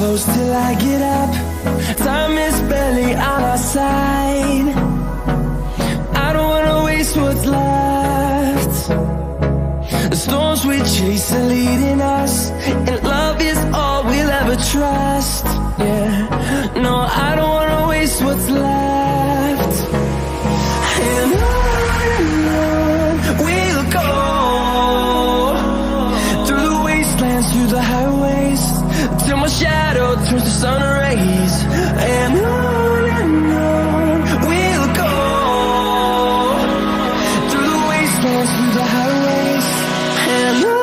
close till I get up. Time is barely on our side. I don't wanna waste what's left. The storms we chase are leading us, and love is all we'll ever trust. Yeah, no, I don't wanna waste what's left. And on we'll go, through the wastelands, through the highways, till my shadow turns to sun rays. And on we'll go, through the wastelands, through the highways, and on.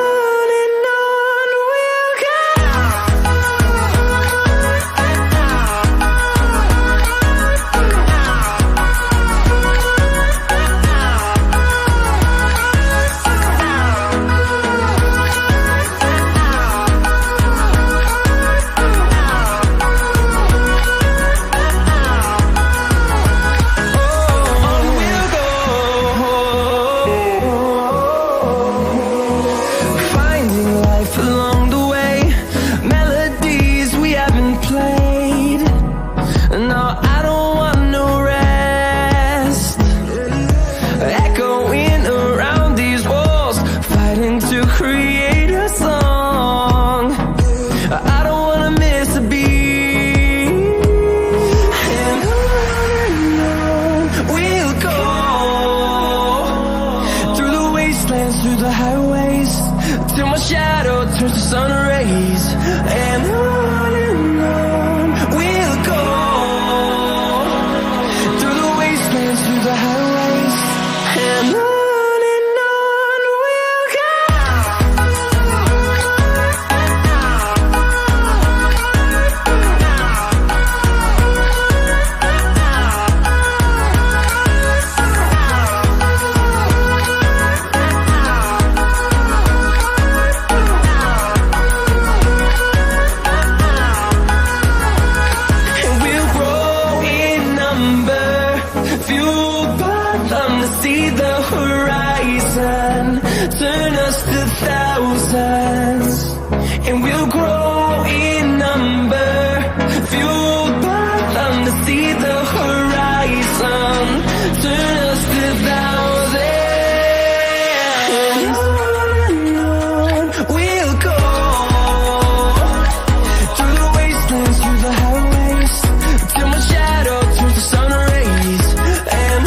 Through the highways, till my shadow turns to sun rays. And on we'll go, through the wastelands, through the highways, and on. See the horizon, turn us to thousands, and we'll grow in number, fueled by them. To see the horizon, turn us to thousands, and on we'll go, through the wastelands, through the highways, till my shadow turns to sun rays. And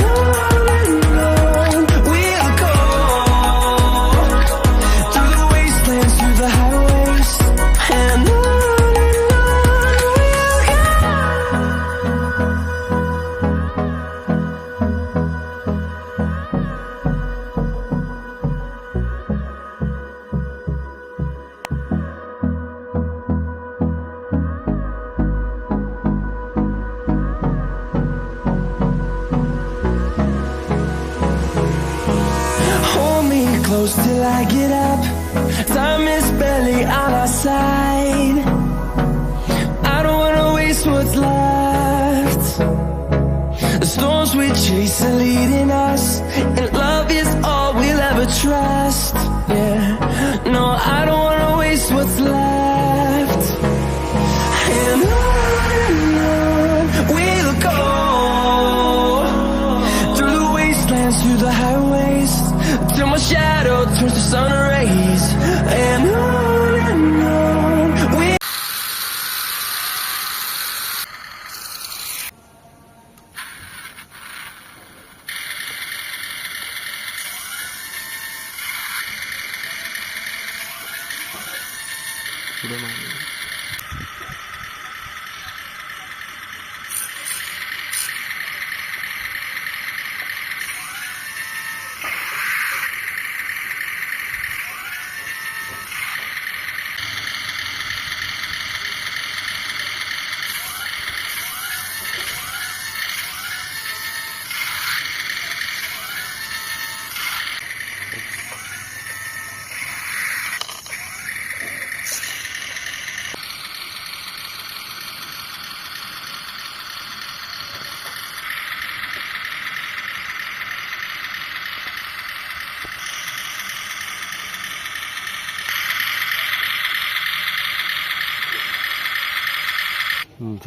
close till I get up. Time is barely on our side. I don't wanna waste what's left. The storms we chase are leading us, and love is all we'll ever trust. Yeah, no, I don't wanna waste what's left. And on we'll go, through the wastelands, through the highways, till my shadow turns to sun rays. And on we. 응,